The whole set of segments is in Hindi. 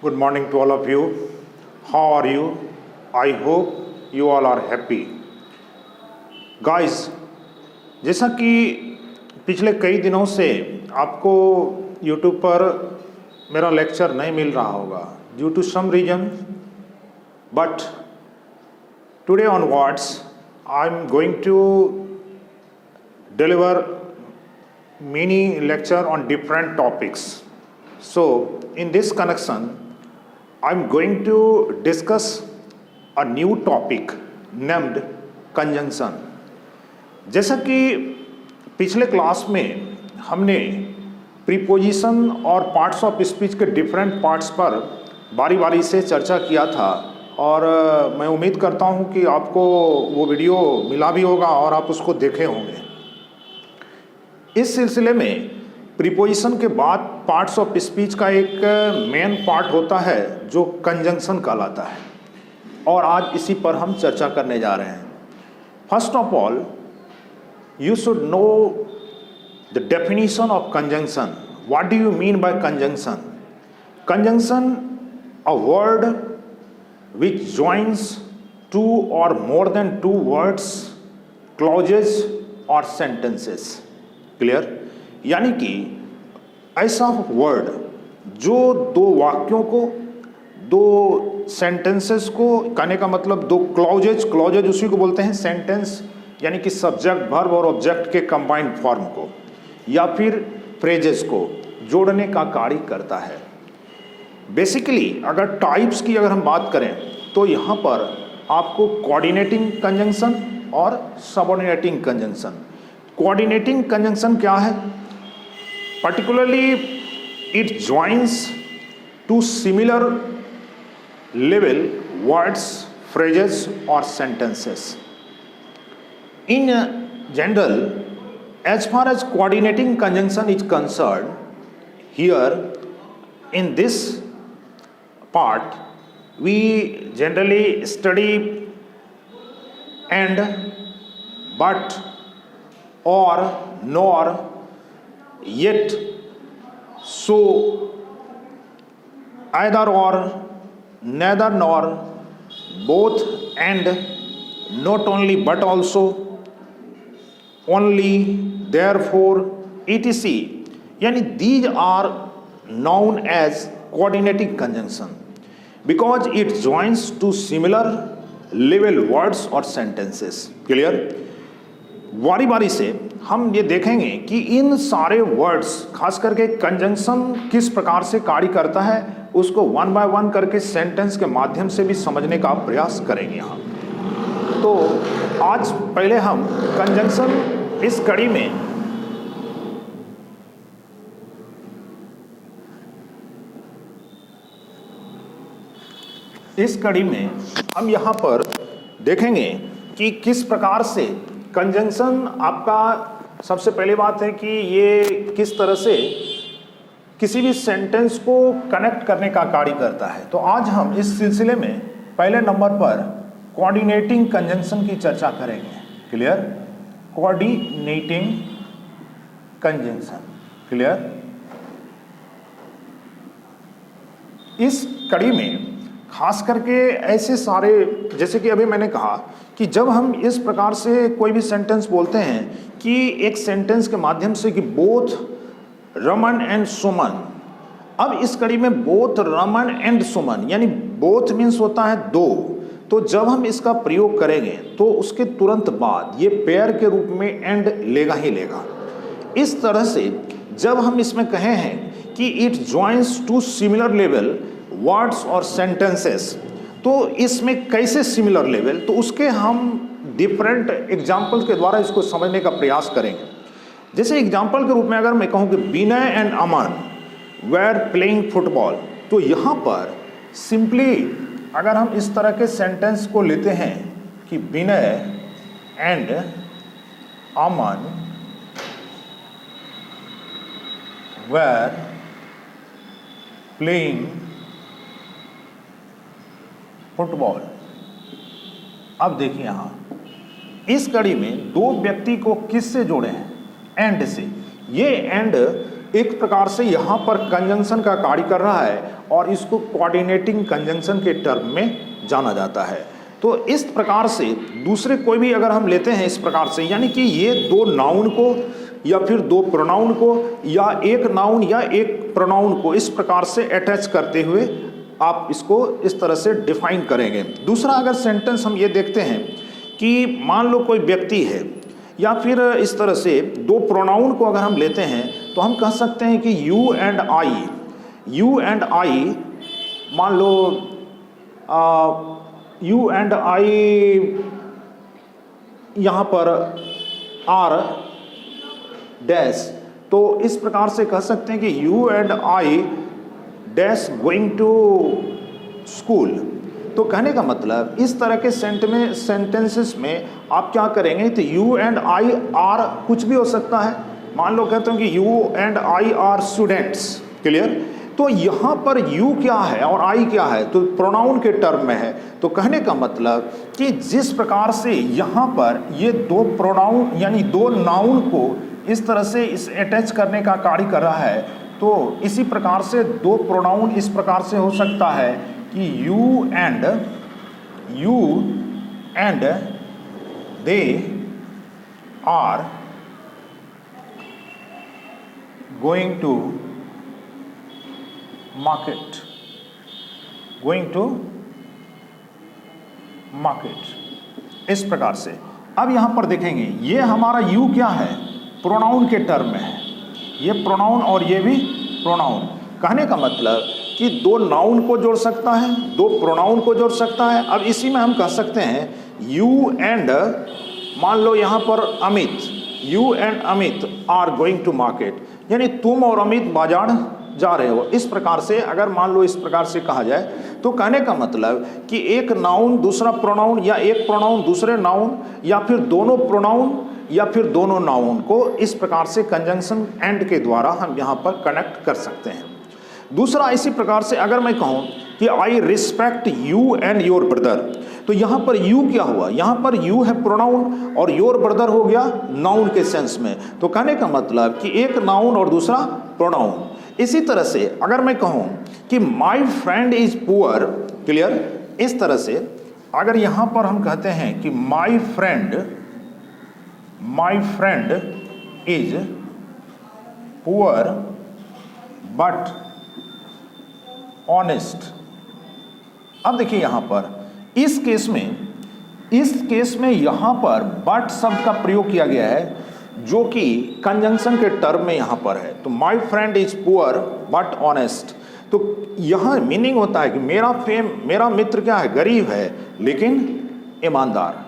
Good morning to all of you. How are you? I hope you all are happy. Guys, जैसा कि पिछले कई दिनों से आपको YouTube पर मेरा लेक्चर नहीं मिल रहा होगा due to some reason, but today onwards I am going to deliver mini lecture on different topics. So in this connection I'm going to discuss a new topic named conjunction. जैसा कि पिछले क्लास में हमने प्रीपोजिशन और पार्ट्स ऑफ स्पीच के डिफरेंट पार्ट्स पर बारी बारी से चर्चा किया था और मैं उम्मीद करता हूं कि आपको वो वीडियो मिला भी होगा और आप उसको देखे होंगे। इस सिलसिले में प्रीपोजिशन के बाद पार्ट्स ऑफ स्पीच का एक मेन पार्ट होता है जो कंजंक्शन कहलाता है और आज इसी पर हम चर्चा करने जा रहे हैं। First of all you should know the definition of conjunction. What do you mean by conjunction? Conjunction, a word which joins two or more than two words, clauses or sentences. Clear? यानी कि ऐसा वर्ड जो दो वाक्यों को, दो सेंटेंसेस को, कहने का मतलब दो क्लॉजेज उसी को बोलते हैं सेंटेंस, यानी कि सब्जेक्ट वर्ब और ऑब्जेक्ट के कंबाइंड फॉर्म को, या फिर फ्रेजेस को जोड़ने का कार्य करता है। बेसिकली अगर टाइप्स की अगर हम बात करें तो यहाँ पर आपको कोऑर्डिनेटिंग कंजंक्शन और सबऑर्डिनेटिंग कंजंक्शन। कोऑर्डिनेटिंग कंजंक्शन क्या है? Particularly it joins two similar level words, phrases और sentences. In general, as far as coordinating conjunction is concerned, here in this part we generally study and, but, or, nor, yet, so, either or, neither nor, both and, not only but also, only, therefore, etc. यानी these are known as coordinating conjunction because it joins to similar level words or sentences. Clear? बारी बारी से हम ये देखेंगे कि इन सारे वर्ड्स, खास करके कंजंक्शन किस प्रकार से कार्य करता है उसको वन बाय वन करके सेंटेंस के माध्यम से भी समझने का प्रयास करेंगे यहाँ। तो आज पहले हम कंजंक्शन इस कड़ी में हम यहाँ पर देखेंगे कि किस प्रकार से कंजंक्शन आपका, सबसे पहली बात है कि ये किस तरह से किसी भी सेंटेंस को कनेक्ट करने का कार्य करता है। तो आज हम इस सिलसिले में पहले नंबर पर कोऑर्डिनेटिंग कंजंक्शन की चर्चा करेंगे। क्लियर? Coordinating conjunction. क्लियर? इस कड़ी में खास करके ऐसे सारे, जैसे कि अभी मैंने कहा कि जब हम इस प्रकार से कोई भी सेंटेंस बोलते हैं कि एक सेंटेंस के माध्यम से कि बोथ रमन एंड सुमन, अब इस कड़ी में बोथ रमन एंड सुमन यानी बोथ मीन्स होता है दो, तो जब हम इसका प्रयोग करेंगे तो उसके तुरंत बाद ये पेयर के रूप में एंड लेगा ही लेगा। इस तरह से जब हम इसमें कहे हैं कि it joins two similar level words और सेंटेंसेस, तो इसमें कैसे सिमिलर लेवल, तो उसके हम डिफरेंट एग्जाम्पल के द्वारा इसको समझने का प्रयास करेंगे। जैसे एग्जाम्पल के रूप में अगर मैं कहूँ कि Vinay and Aman were playing football, तो यहाँ पर सिंपली अगर हम इस तरह के सेंटेंस को लेते हैं कि Vinay and Aman were playing football. अब देखिए यहाँ इस कड़ी में दो व्यक्ति को किस से जोड़े हैं? एंड से। ये एंड एक प्रकार से यहाँ पर कंजंक्शन का कार्य कर रहा है और इसको कोऑर्डिनेटिंग कंजंक्शन के टर्म में जाना जाता है। तो इस प्रकार से दूसरे कोई भी अगर हम लेते हैं इस प्रकार से, यानी कि ये दो नाउन को या फिर दो प्रोनाउन को या एक नाउन या एक प्रोनाउन को इस प्रकार से अटैच करते हुए आप इसको इस तरह से डिफाइन करेंगे। दूसरा अगर सेंटेंस हम ये देखते हैं कि मान लो कोई व्यक्ति है या फिर इस तरह से दो प्रोनाउन को अगर हम लेते हैं तो हम कह सकते हैं कि यू एंड आई, मान लो यू एंड आई यहाँ पर आर डैश, तो इस प्रकार से कह सकते हैं कि you and I dash going to school. तो कहने का मतलब इस तरह के सेंटेंसेस में आप क्या करेंगे, तो यू एंड आई आर कुछ भी हो सकता है। मान लो कहते हैं कि you and I R students, clear. तो यहाँ पर यू क्या है और आई क्या है, तो प्रोनाउन के टर्म में है। तो कहने का मतलब कि जिस प्रकार से यहाँ पर ये दो प्रोनाउन यानी दो नाउन को इस तरह से इस अटैच करने का कार्य कर रहा है, तो इसी प्रकार से दो प्रोनाउन इस प्रकार से हो सकता है कि you and they are going to market, इस प्रकार से। अब यहां पर देखेंगे ये हमारा यू क्या है, प्रोनाउन के टर्म में है, ये प्रोनाउन और ये भी प्रोनाउन। कहने का मतलब कि दो नाउन को जोड़ सकता है, दो प्रोनाउन को जोड़ सकता है। अब इसी में हम कह सकते हैं यू एंड, मान लो यहाँ पर Amit, you and Amit are going to market, यानी तुम और अमित बाजार जा रहे हो। इस प्रकार से अगर मान लो इस प्रकार से कहा जाए तो कहने का मतलब कि एक नाउन दूसरा प्रोनाउन या एक प्रोनाउन दूसरे नाउन या फिर दोनों प्रोनाउन या फिर दोनों नाउन को इस प्रकार से कंजंक्शन एंड के द्वारा हम यहाँ पर कनेक्ट कर सकते हैं। दूसरा इसी प्रकार से अगर मैं कहूँ कि I respect you and your brother, तो यहाँ पर यू क्या हुआ, यहाँ पर यू है प्रोनाउन और योर ब्रदर हो गया नाउन के सेंस में। तो कहने का मतलब कि एक नाउन और दूसरा प्रोनाउन। इसी तरह से अगर मैं कहूँ कि my friend is poor, clear, इस तरह से अगर यहाँ पर हम कहते हैं कि my friend is poor but honest. अब देखिए यहाँ पर इस केस में यहाँ पर बट शब्द का प्रयोग किया गया है जो कि कंजंक्शन के टर्म में यहाँ पर है। तो my friend is poor but honest, तो यहाँ मीनिंग होता है कि मेरा मित्र क्या है, गरीब है लेकिन ईमानदार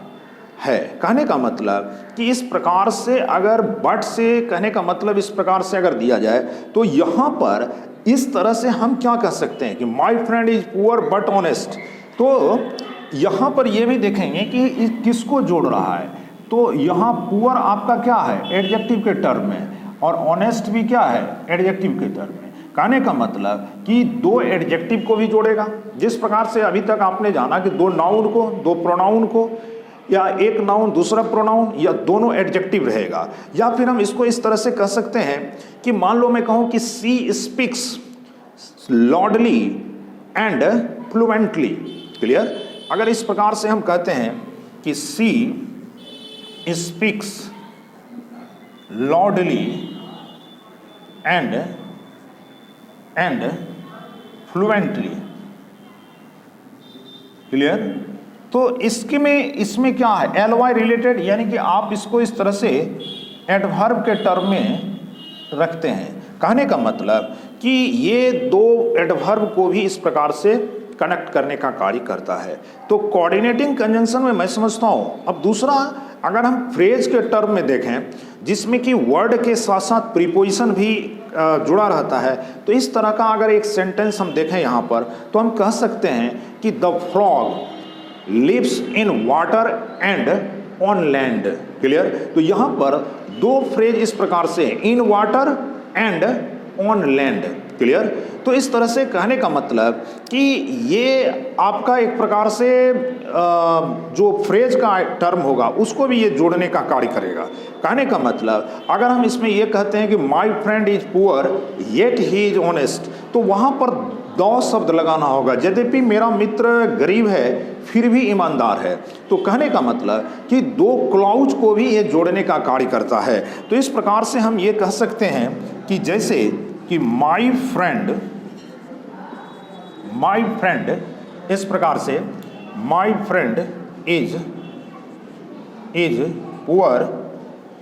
है। कहने का मतलब कि इस प्रकार से अगर बट से कहने का मतलब इस प्रकार से अगर दिया जाए तो यहाँ पर इस तरह से हम क्या कह सकते हैं कि my friend is poor but honest. तो यहाँ पर ये भी देखेंगे कि किसको जोड़ रहा है, तो यहाँ पुअर आपका क्या है, एडजेक्टिव के टर्म में, और ऑनेस्ट भी क्या है, एडजेक्टिव के टर्म में। कहने का मतलब कि दो एडजेक्टिव को भी जोड़ेगा। जिस प्रकार से अभी तक आपने जाना कि दो नाउन को दो प्रोनाउन को या एक नाउन दूसरा प्रोनाउन या दोनों एडजेक्टिव रहेगा। या फिर हम इसको इस तरह से कह सकते हैं कि मान लो मैं कहूँ कि she speaks लॉडली and fluently, clear. अगर इस प्रकार से हम कहते हैं कि she speaks लॉडली and fluently, clear. तो इसमें क्या है, एलवाई रिलेटेड, यानी कि आप इसको इस तरह से एडवर्ब के टर्म में रखते हैं। कहने का मतलब कि ये दो एडवर्ब को भी इस प्रकार से कनेक्ट करने का कार्य करता है। तो कोऑर्डिनेटिंग कंजंक्शन में मैं समझता हूँ। अब दूसरा अगर हम फ्रेज के टर्म में देखें जिसमें कि वर्ड के साथ साथ प्रीपोजिशन भी जुड़ा रहता है, तो इस तरह का अगर एक सेंटेंस हम देखें यहाँ पर तो हम कह सकते हैं कि the frog lives in water and on land, clear. तो यहाँ पर दो फ्रेज इस प्रकार से, in water and on land. Clear. तो इस तरह से कहने का मतलब कि ये आपका एक प्रकार से जो फ्रेज का टर्म होगा उसको भी ये जोड़ने का कार्य करेगा। कहने का मतलब अगर हम इसमें ये कहते हैं कि my friend is poor yet he is honest, तो वहाँ पर दो शब्द लगाना होगा। यद्यपि मेरा मित्र गरीब है फिर भी ईमानदार है। तो कहने का मतलब कि दो क्लाउज को भी ये जोड़ने का कार्य करता है। तो इस प्रकार से हम ये कह सकते हैं कि जैसे कि माय फ्रेंड इस प्रकार से माय फ्रेंड इज पुअर,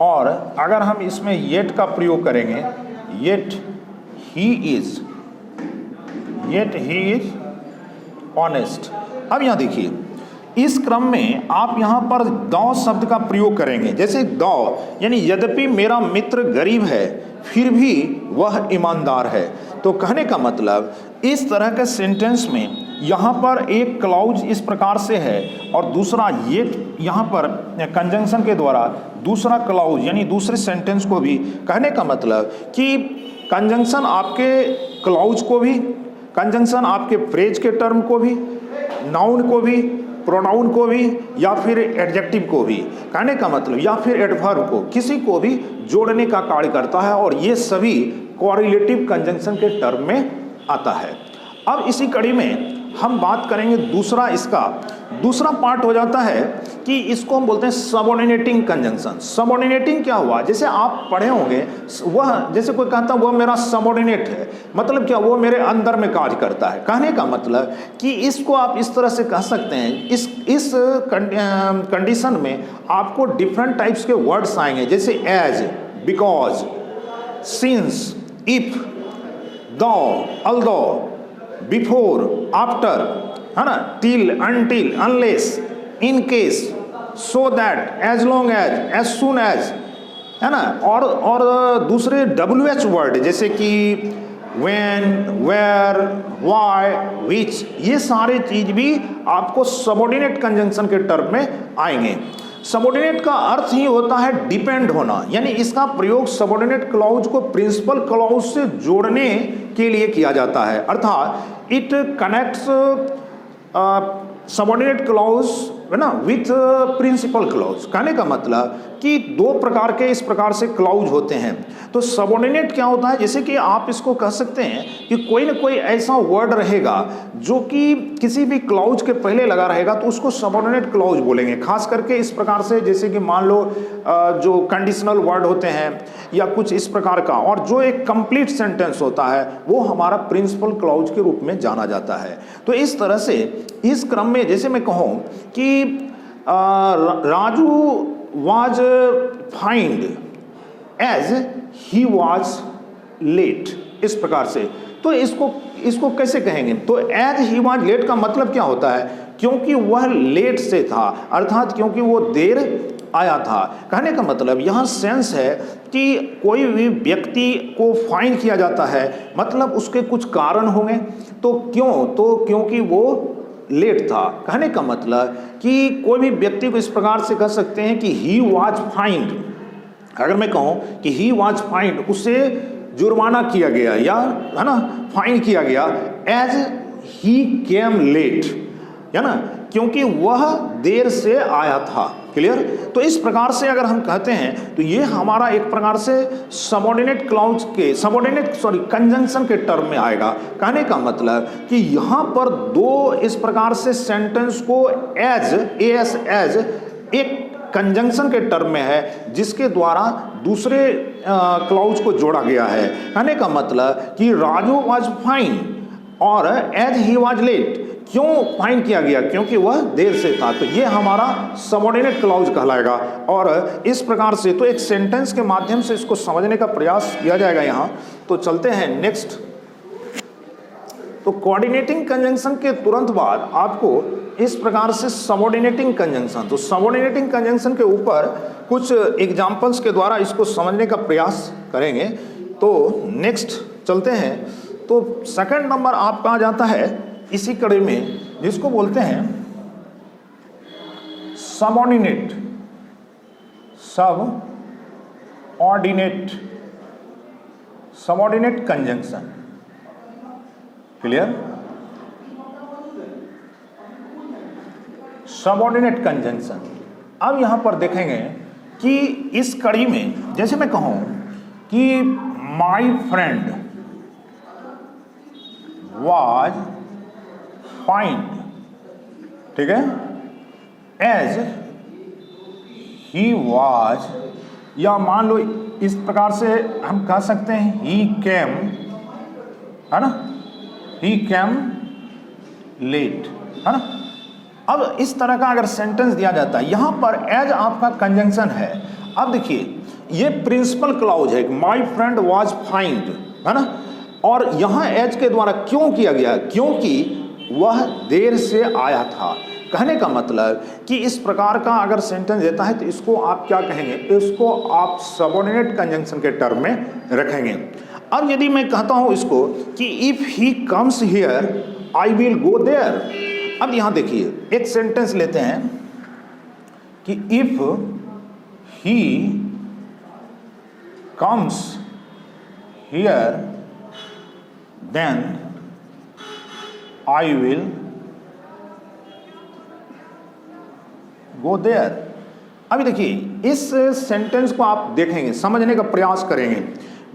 और अगर हम इसमें येट का प्रयोग करेंगे, येट ही इज ऑनेस्ट। अब यहां देखिए इस क्रम में आप यहां पर दो शब्द का प्रयोग करेंगे। जैसे दो यानी यद्यपि मेरा मित्र गरीब है फिर भी वह ईमानदार है। तो कहने का मतलब इस तरह के सेंटेंस में यहाँ पर एक क्लाउज इस प्रकार से है और दूसरा ये यहाँ पर कंजंक्शन के द्वारा दूसरा क्लाउज यानी दूसरे सेंटेंस को भी, कहने का मतलब कि कंजंक्शन आपके क्लाउज को भी, कंजंक्शन आपके फ्रेज के टर्म को भी, नाउन को भी, प्रोनाउन को भी या फिर एडजेक्टिव को भी, कहने का मतलब या फिर एडवर्ब को, किसी को भी जोड़ने का कार्य करता है और ये सभी कोरिलेटिव कंजंक्शन के टर्म में आता है। अब इसी कड़ी में हम बात करेंगे दूसरा, इसका दूसरा पार्ट हो जाता है कि इसको हम बोलते हैं सबऑर्डिनेटिंग कंजंक्शन। सबऑर्डिनेटिंग क्या हुआ, जैसे आप पढ़े होंगे वह, जैसे कोई कहता है वह मेरा सबऑर्डिनेट है, मतलब क्या, वो मेरे अंदर में कार्य करता है। कहने का मतलब कि इसको आप इस तरह से कह सकते हैं, इस कंडीशन में आपको डिफरेंट टाइप्स के वर्ड्स आएंगे, जैसे as, because, since, if, though, although, before, after, है ना, till, until, unless, in case, so that, as long as, as soon as, है ना। और दूसरे WH वर्ड जैसे कि व्हेन, वेयर, व्हाई, विच, ये सारे चीज भी आपको सबऑर्डिनेट कंजंक्शन के टर्म में आएंगे। सबऑर्डिनेट का अर्थ ही होता है डिपेंड होना, यानी इसका प्रयोग सबऑर्डिनेट क्लॉज को प्रिंसिपल क्लॉज से जोड़ने के लिए किया जाता है। अर्थात इट कनेक्ट्स सबऑर्डिनेट क्लॉज है ना विथ प्रिंसिपल क्लॉज। कहने का मतलब कि दो प्रकार के इस प्रकार से क्लॉज होते हैं। तो सबऑर्डिनेट क्या होता है, जैसे कि आप इसको कह सकते हैं कि कोई ना कोई ऐसा वर्ड रहेगा जो कि किसी भी क्लॉज के पहले लगा रहेगा तो उसको सबऑर्डिनेट क्लॉज बोलेंगे। खास करके इस प्रकार से जैसे कि मान लो जो कंडीशनल वर्ड होते हैं या कुछ इस प्रकार का, और जो एक कंप्लीट सेंटेंस होता है वो हमारा प्रिंसिपल क्लॉज के रूप में जाना जाता है। तो इस तरह से इस क्रम में जैसे मैं कहूँ कि Raju was fined as he was late, इस प्रकार से। तो इसको कैसे कहेंगे, तो as he was late का मतलब क्या होता है, क्योंकि वह लेट से था, अर्थात क्योंकि वो देर आया था। कहने का मतलब यहाँ सेंस है कि कोई भी व्यक्ति को फाइन किया जाता है मतलब उसके कुछ कारण होंगे। तो क्यों, तो क्योंकि वो लेट था। कहने का मतलब कि कोई भी व्यक्ति को इस प्रकार से कह सकते हैं कि ही वॉज फाइंड। अगर मैं कहूँ कि ही वॉज फाइंड, उससे जुर्माना किया गया या है ना फाइन किया गया, एज ही केम लेट, है ना, क्योंकि वह देर से आया था। क्लियर। तो इस प्रकार से अगर हम कहते हैं तो ये हमारा एक प्रकार से सबऑर्डिनेट क्लॉज के कंजंक्शन के टर्म में आएगा। कहने का मतलब कि यहाँ पर दो इस प्रकार से सेंटेंस को एज एक कंजंक्शन के टर्म में है जिसके द्वारा दूसरे क्लॉज को जोड़ा गया है। कहने का मतलब कि राजू वाज फाइन और एज ही वाज लेट, क्यों फाइन किया गया, क्योंकि वह देर से था। तो ये हमारा सबऑर्डिनेट क्लॉज कहलाएगा। और इस प्रकार से तो एक सेंटेंस के माध्यम से इसको समझने का प्रयास किया जाएगा यहाँ। तो चलते हैं नेक्स्ट। तो कोऑर्डिनेटिंग कंजंक्शन के तुरंत बाद आपको इस प्रकार से सबऑर्डिनेटिंग कंजंक्शन, तो सबऑर्डिनेटिंग कंजंक्शन के ऊपर कुछ एग्जाम्पल्स के द्वारा इसको समझने का प्रयास करेंगे। तो नेक्स्ट चलते हैं। तो सेकंड नंबर आपका आ जाता है इसी कड़ी में जिसको बोलते हैं subordinate conjunction. Clear? Subordinate conjunction. अब यहां पर देखेंगे कि इस कड़ी में जैसे मैं कहूं कि माय फ्रेंड वाज फाइंड, ठीक है, एज ही वाज, या मान लो इस प्रकार से हम कह सकते हैं ही केम, है ना, ही केम लेट, है ना। अब इस तरह का अगर सेंटेंस दिया जाता है, यहां पर एज आपका कंजंक्शन है। अब देखिए ये प्रिंसिपल क्लॉज है, माय फ्रेंड वाज फाइंड, है ना, और यहां एज के द्वारा क्यों किया गया? क्योंकि वह देर से आया था। कहने का मतलब कि इस प्रकार का अगर सेंटेंस देता है तो इसको आप क्या कहेंगे? इसको आप सबऑर्डिनेट कंजंक्शन के टर्म में रखेंगे। अब यदि मैं कहता हूं इसको कि if he comes here I will go there. अब यहां देखिए एक सेंटेंस लेते हैं कि if he comes here then I will go there. अभी देखिए इस सेंटेंस को आप देखेंगे, समझने का प्रयास करेंगे।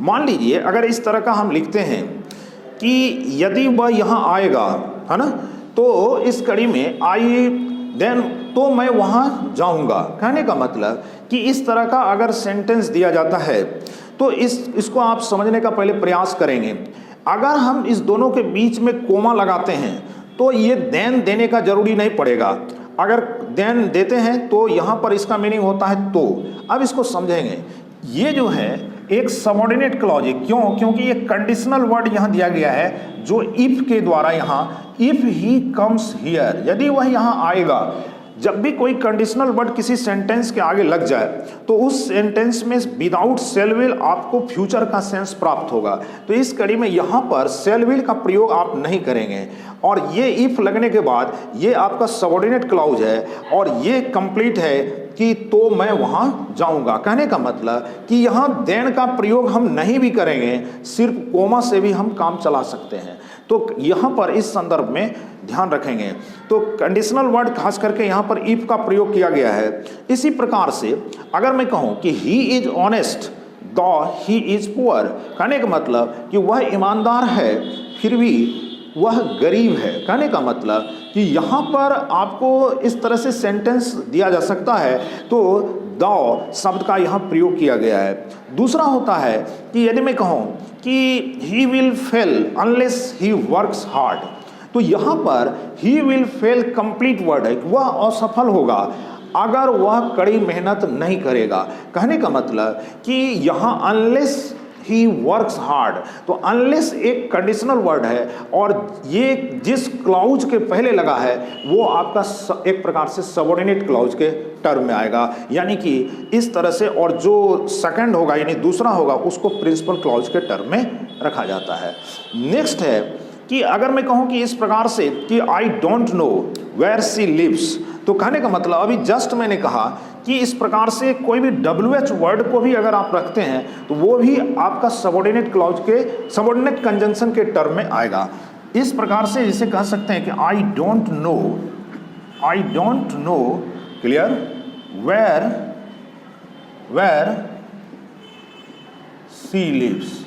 मान लीजिए अगर इस तरह का हम लिखते हैं कि यदि वह यहां आएगा, है ना, तो इस कड़ी में आई देन, तो मैं वहां जाऊंगा। कहने का मतलब कि इस तरह का अगर सेंटेंस दिया जाता है तो इसको आप समझने का पहले प्रयास करेंगे। अगर हम इस दोनों के बीच में कोमा लगाते हैं तो ये देन देने का जरूरी नहीं पड़ेगा। अगर देन देते हैं तो यहां पर इसका मीनिंग होता है तो। अब इसको समझेंगे, ये जो है एक सबऑर्डिनेट क्लॉज है। क्यों? क्योंकि ये कंडीशनल वर्ड यहां दिया गया है जो इफ के द्वारा, यहां इफ ही कम्स हियर, यदि वह यहां आएगा। जब भी कोई कंडीशनल वर्ड किसी सेंटेंस के आगे लग जाए तो उस सेंटेंस में विदाउट सेल विल आपको फ्यूचर का सेंस प्राप्त होगा। तो इस कड़ी में यहां पर सेल विल का प्रयोग आप नहीं करेंगे, और ये इफ लगने के बाद ये आपका सबऑर्डिनेट क्लॉज है और ये कंप्लीट है कि तो मैं वहां जाऊंगा। कहने का मतलब कि यहां देन का प्रयोग हम नहीं भी करेंगे, सिर्फ कोमा से भी हम काम चला सकते हैं। तो यहां पर इस संदर्भ में ध्यान रखेंगे। तो कंडीशनल वर्ड खास करके यहां पर इफ का प्रयोग किया गया है। इसी प्रकार से अगर मैं कहूं कि ही इज ऑनेस्ट दो ही इज पुअर, कहने का मतलब कि वह ईमानदार है फिर भी वह गरीब है। कहने का मतलब कि यहाँ पर आपको इस तरह से सेंटेंस दिया जा सकता है, तो दो शब्द का यहाँ प्रयोग किया गया है। दूसरा होता है कि यदि मैं कहूँ कि he will fail unless he works hard, तो यहाँ पर he will fail complete word है, वह असफल होगा अगर वह कड़ी मेहनत नहीं करेगा। कहने का मतलब कि यहाँ अनलेस ही वर्क्स हार्ड, तो अनलेस एक कंडीशनल वर्ड है और ये जिस क्लाउज के पहले लगा है वो आपका एक प्रकार से सबऑर्डिनेट क्लाउज के टर्म में आएगा। यानी कि इस तरह से, और जो सेकंड होगा यानी दूसरा होगा उसको प्रिंसिपल क्लाउज के टर्म में रखा जाता है। नेक्स्ट है कि अगर मैं कहूँ कि इस प्रकार से कि I don't know where she lives, तो कहने का मतलब अभी जस्ट मैंने कहा कि इस प्रकार से कोई भी WH वर्ड को भी अगर आप रखते हैं तो वो भी आपका सबऑर्डिनेट क्लॉज के सबऑर्डिनेट कंजंक्शन के टर्म में आएगा। इस प्रकार से जिसे कह सकते हैं कि I don't know clear where she lives.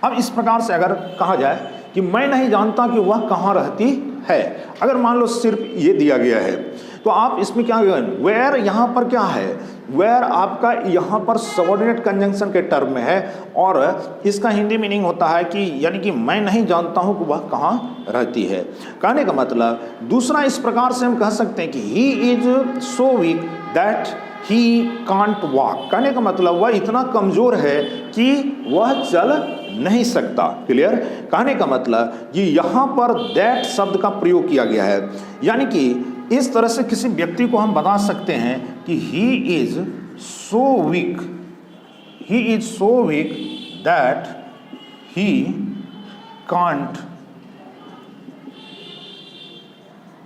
अब इस प्रकार से अगर कहा जाए कि मैं नहीं जानता कि वह कहाँ रहती है, अगर मान लो सिर्फ ये दिया गया है तो आप इसमें क्या करेंगे, वेयर यहाँ पर क्या है, वेयर आपका यहाँ पर सबऑर्डिनेट कंजंक्शन के टर्म में है और इसका हिंदी मीनिंग होता है कि यानी कि मैं नहीं जानता हूँ कि वह कहाँ रहती है। कहने का मतलब दूसरा इस प्रकार से हम कह सकते हैं कि he is so weak that he can't walk. कहने का मतलब वह इतना कमजोर है कि वह चल नहीं सकता। क्लियर? कहने का मतलब कि यहाँ पर दैट शब्द का प्रयोग किया गया है, यानी कि इस तरह से किसी व्यक्ति को हम बता सकते हैं कि he is so weak that he can't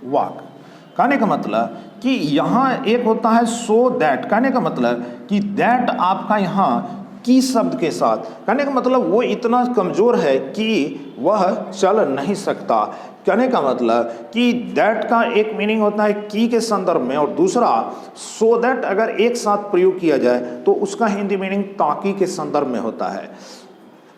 walk. कहने का मतलब कि यहाँ एक होता है सो दैट, कहने का मतलब कि दैट आपका यहाँ की शब्द के साथ, कहने का मतलब वो इतना कमज़ोर है कि वह चल नहीं सकता। कहने का मतलब कि दैट का एक मीनिंग होता है की के संदर्भ में, और दूसरा सो दैट अगर एक साथ प्रयोग किया जाए तो उसका हिंदी मीनिंग ताकि के संदर्भ में होता है।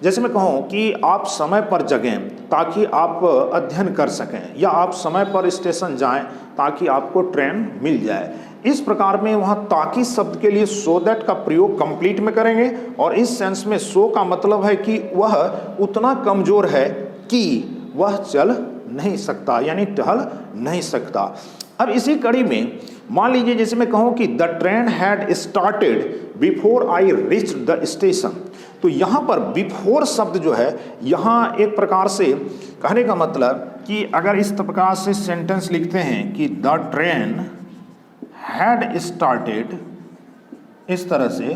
जैसे मैं कहूँ कि आप समय पर जगें ताकि आप अध्ययन कर सकें, या आप समय पर स्टेशन जाएं ताकि आपको ट्रेन मिल जाए। इस प्रकार में वहाँ ताकि शब्द के लिए सो दैट का प्रयोग कंप्लीट में करेंगे, और इस सेंस में सो का मतलब है कि वह उतना कमज़ोर है कि वह चल नहीं सकता, यानी टहल नहीं सकता। अब इसी कड़ी में मान लीजिए जैसे मैं कहूँ कि the train had started before I reach the station, तो यहाँ पर बिफोर शब्द जो है यहाँ एक प्रकार से कहने का मतलब कि अगर इस प्रकार से सेंटेंस लिखते हैं कि द ट्रेन हैड स्टार्टेड, इस तरह से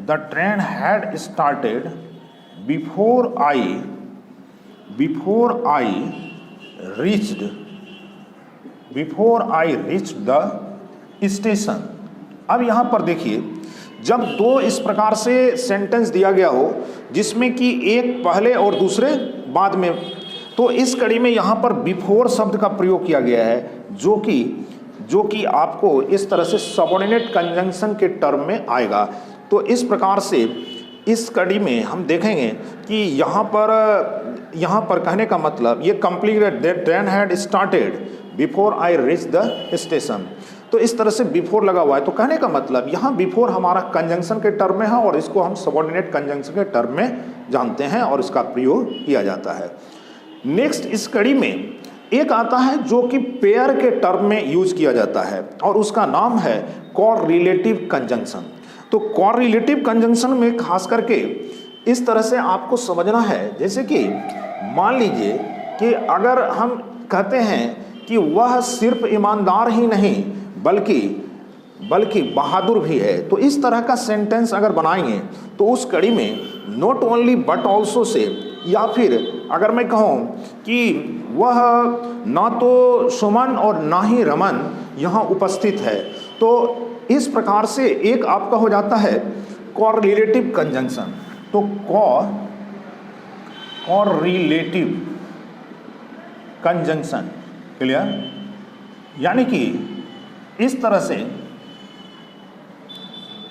the train had started before I reached the station. अब यहाँ पर देखिए, जब दो इस प्रकार से सेंटेंस दिया गया हो जिसमें कि एक पहले और दूसरे बाद में, तो इस कड़ी में यहाँ पर बिफोर शब्द का प्रयोग किया गया है, जो कि आपको इस तरह से सबऑर्डिनेट कंजंक्शन के टर्म में आएगा। तो इस प्रकार से इस कड़ी में हम देखेंगे कि यहाँ पर कहने का मतलब ये completed the train had started before I reach the station, तो इस तरह से बिफोर लगा हुआ है। तो कहने का मतलब यहाँ बिफोर हमारा कंजंक्शन के टर्म में है, और इसको हम सबऑर्डिनेट कंजंक्शन के टर्म में जानते हैं और इसका प्रयोग किया जाता है। नेक्स्ट इस कड़ी में एक आता है जो कि पेयर के टर्म में यूज किया जाता है, और उसका नाम है कोरिलेटिव कंजंक्शन। तो कोरिलेटिव कंजंक्शन में खास करके इस तरह से आपको समझना है, जैसे कि मान लीजिए कि अगर हम कहते हैं कि वह सिर्फ ईमानदार ही नहीं बल्कि बहादुर भी है, तो इस तरह का सेंटेंस अगर बनाएंगे तो उस कड़ी में not only but also say, या फिर अगर मैं कहूँ कि वह ना तो सुमन और ना ही रमन यहाँ उपस्थित है, तो इस प्रकार से एक आपका हो जाता है कोरिलेटिव कंजंक्शन। तो कोरिलेटिव कंजंक्शन, क्लियर? यानी कि इस तरह से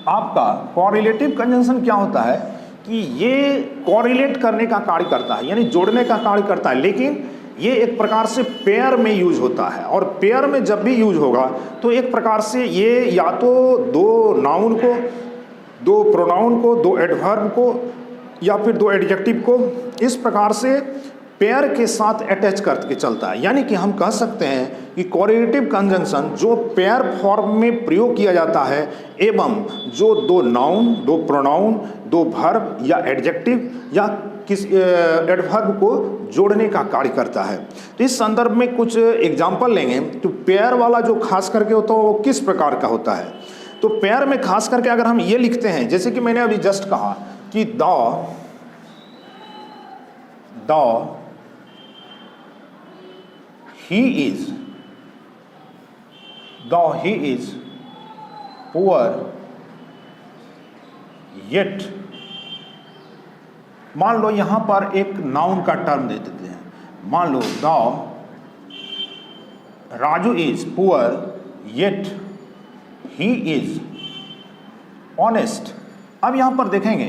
आपका कोरिलेटिव कंजंक्शन क्या होता है कि ये कोरिलेट करने का कार्य करता है, यानी जोड़ने का कार्य करता है, लेकिन ये एक प्रकार से पेयर में यूज होता है। और पेयर में जब भी यूज होगा तो एक प्रकार से ये या तो दो नाउन को, दो प्रोनाउन को, दो एडवर्ब को, या फिर दो एडजेक्टिव को इस प्रकार से पेयर के साथ अटैच करके चलता है। यानी कि हम कह सकते हैं कि कोरिलेटिव कंजंक्शन जो पेयर फॉर्म में प्रयोग किया जाता है, एवं जो दो नाउन, दो प्रोनाउन, दो वर्ब या एडजेक्टिव या किस एडवर्ब को जोड़ने का कार्य करता है। तो इस संदर्भ में कुछ एग्जाम्पल लेंगे। तो पेयर वाला जो खास करके होता है वो किस प्रकार का होता है, तो पेयर में खास करके अगर हम ये लिखते हैं, जैसे कि मैंने अभी जस्ट कहा कि the he is poor yet, मान लो यहां पर एक नाउन का टर्म दे देते हैं, मान लो Raju is poor yet he is honest. अब यहां पर देखेंगे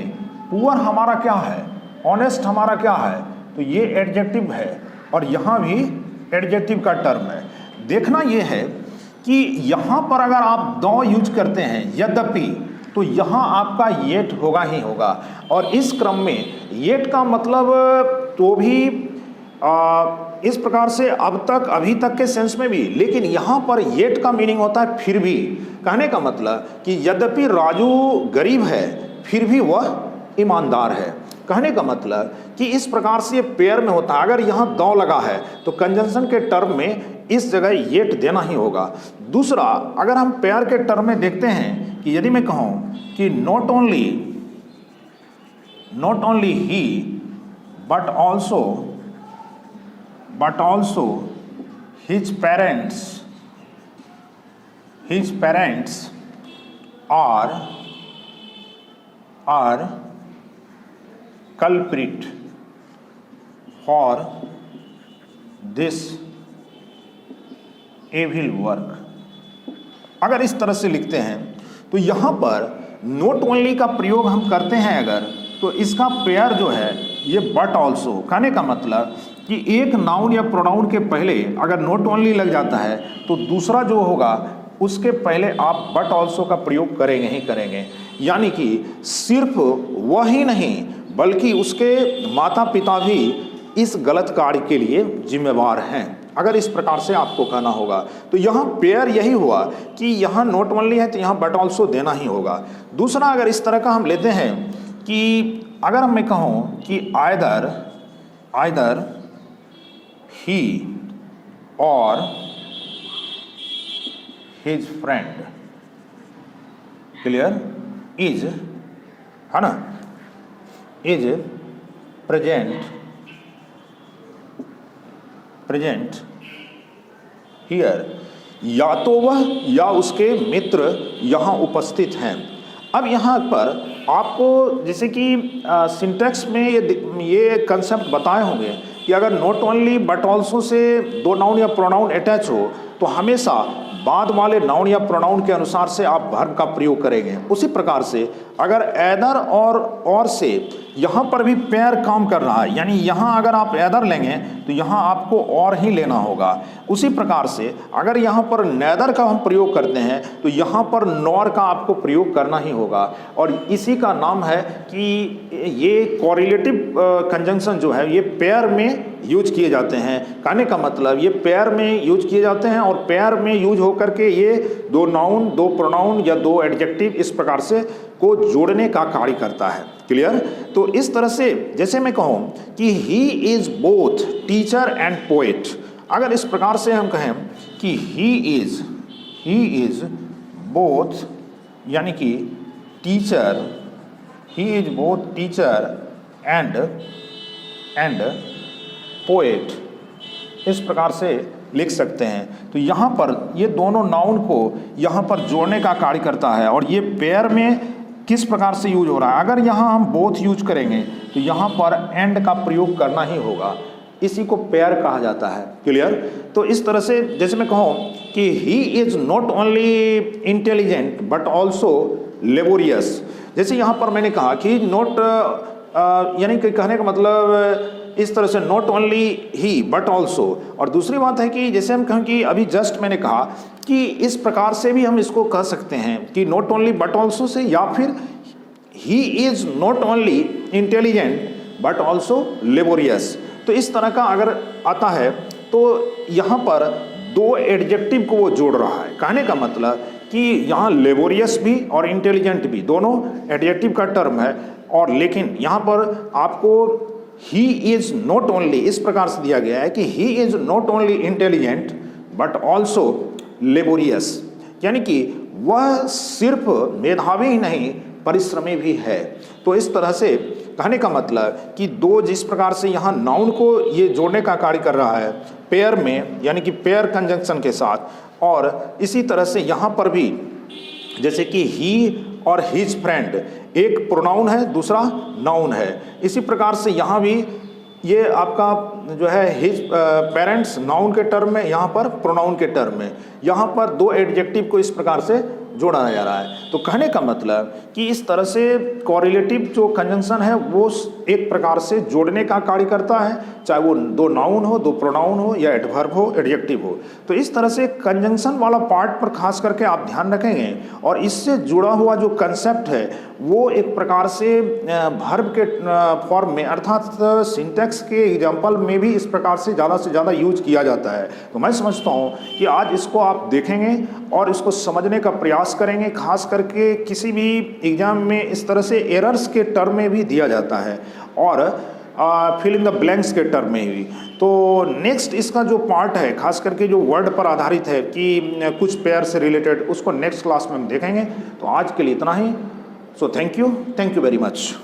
पुअर हमारा क्या है, ऑनेस्ट हमारा क्या है, तो ये एडजेक्टिव है और यहां भी एडजेक्टिव का टर्म है। देखना यह है कि यहां पर अगर आप दो यूज करते हैं यद्यपि, तो यहां आपका येट होगा ही होगा। और इस क्रम में येट का मतलब तो भी इस प्रकार से अब तक, अभी तक के सेंस में भी, लेकिन यहां पर येट का मीनिंग होता है फिर भी। कहने का मतलब कि यद्यपि राजू गरीब है फिर भी वह ईमानदार है। कहने का मतलब कि इस प्रकार से ये पेयर में होता है। अगर यहाँ दौ लगा है तो कंजंक्शन के टर्म में इस जगह येट देना ही होगा। दूसरा, अगर हम पेयर के टर्म में देखते हैं कि यदि मैं कहूँ कि not only he but also his parents are culprit for this evil work। अगर इस तरह से लिखते हैं तो यहाँ पर नॉट ओनली का प्रयोग हम करते हैं अगर, तो इसका पेयर जो है ये बट ऑल्सो। कहने का मतलब कि एक नाउन या प्रोनाउन के पहले अगर नॉट ओनली लग जाता है तो दूसरा जो होगा उसके पहले आप बट ऑल्सो का प्रयोग करेंगे ही करेंगे। यानी कि सिर्फ वही नहीं बल्कि उसके माता पिता भी इस गलत कार्य के लिए जिम्मेवार हैं। अगर इस प्रकार से आपको कहना होगा तो यहाँ पेयर यही हुआ कि यहाँ नॉट ओनली है तो यहाँ बट ऑल्सो देना ही होगा। दूसरा अगर इस तरह का हम लेते हैं कि अगर मैं कहूँ कि आइदर ही और हिज फ्रेंड, क्लियर, इज, है ना, इज प्रेजेंट हियर, या तो वह या उसके मित्र यहाँ उपस्थित हैं। अब यहाँ पर आपको जैसे कि सिंटैक्स में ये कंसेप्ट बताए होंगे कि अगर not only but also say दो नाउन या प्रोनाउन अटैच हो तो हमेशा बाद वाले नाउन या प्रोनाउन के अनुसार से आप वर्ब का प्रयोग करेंगे। उसी प्रकार से अगर एदर और से यहाँ पर भी पेयर काम कर रहा है, यानी यहाँ अगर आप एदर लेंगे तो यहाँ आपको और ही लेना होगा। उसी प्रकार से अगर यहाँ पर नेदर का हम प्रयोग करते हैं तो यहाँ पर नॉर का आपको प्रयोग करना ही होगा। और इसी का नाम है कि ये कोरिलेटिव कंजंक्शन जो है ये पेयर में यूज किए जाते हैं। कहने का मतलब ये पेयर में यूज किए जाते हैं और पेयर में यूज होकर के ये दो नाउन, दो प्रोनाउन या दो एडजेक्टिव इस प्रकार से को जोड़ने का कार्य करता है। क्लियर? तो इस तरह से जैसे मैं कहूँ कि he is both teacher and poet, अगर इस प्रकार से हम कहें कि ही इज बोथ, यानी कि teacher, he is both teacher and poet, इस प्रकार से लिख सकते हैं। तो यहाँ पर ये दोनों नाउन को यहाँ पर जोड़ने का कार्य करता है। और ये पेयर में किस प्रकार से यूज हो रहा है, अगर यहाँ हम बोथ यूज करेंगे तो यहाँ पर एंड का प्रयोग करना ही होगा, इसी को पेयर कहा जाता है। क्लियर? तो इस तरह से जैसे मैं कहूँ कि he is not only intelligent but also laborious, जैसे यहाँ पर मैंने कहा कि नॉट यानी कि कहने का मतलब इस तरह से not only he but also. और दूसरी बात है कि जैसे हम कहें कि अभी जस्ट मैंने कहा कि इस प्रकार से भी हम इसको कह सकते हैं कि not only but also say, या फिर he is not only intelligent but also laborious. तो इस तरह का अगर आता है तो यहाँ पर दो एडजेक्टिव को वो जोड़ रहा है। कहने का मतलब कि यहाँ लेबोरियस भी और इंटेलिजेंट भी दोनों एडजेक्टिव का टर्म है। और लेकिन यहाँ पर आपको ही इज नॉट ओनली इस प्रकार से दिया गया है कि he is not only intelligent but also laborious, यानी कि वह सिर्फ मेधावी ही नहीं परिश्रमी भी है। तो इस तरह से कहने का मतलब कि दो जिस प्रकार से यहाँ नाउन को ये जोड़ने का कार्य कर रहा है पेयर में, यानी कि पेयर कंजंक्शन के साथ, और इसी तरह से यहाँ पर भी जैसे कि ही और हिज फ्रेंड एक प्रोनाउन है दूसरा नाउन है, इसी प्रकार से यहाँ भी ये आपका जो है हिज पेरेंट्स नाउन के टर्म में, यहाँ पर प्रोनाउन के टर्म में, यहाँ पर दो एडजेक्टिव को इस प्रकार से जोड़ा जा रहा है। तो कहने का मतलब कि इस तरह से कोरिलेटिव जो कंजंक्शन है वो एक प्रकार से जोड़ने का कार्य करता है, चाहे वो दो नाउन हो, दो प्रोनाउन हो, या एडवर्ब हो, एडजेक्टिव हो। तो इस तरह से कंजंक्शन वाला पार्ट पर खास करके आप ध्यान रखेंगे। और इससे जुड़ा हुआ जो कंसेप्ट है वो एक प्रकार से वर्ब के फॉर्म में अर्थात सिंटैक्स के एग्जाम्पल में भी इस प्रकार से ज़्यादा यूज किया जाता है। तो मैं समझता हूँ कि आज इसको आप देखेंगे और इसको समझने का प्रयास करेंगे। खास करके किसी भी एग्जाम में इस तरह से एरर्स के टर्म में भी दिया जाता है और फिल इन द ब्लैंक्स के टर्म में भी। तो नेक्स्ट इसका जो पार्ट है खास करके जो वर्ड पर आधारित है कि कुछ पेयर से रिलेटेड, उसको नेक्स्ट क्लास में हम देखेंगे। तो आज के लिए इतना ही। So thank you very much.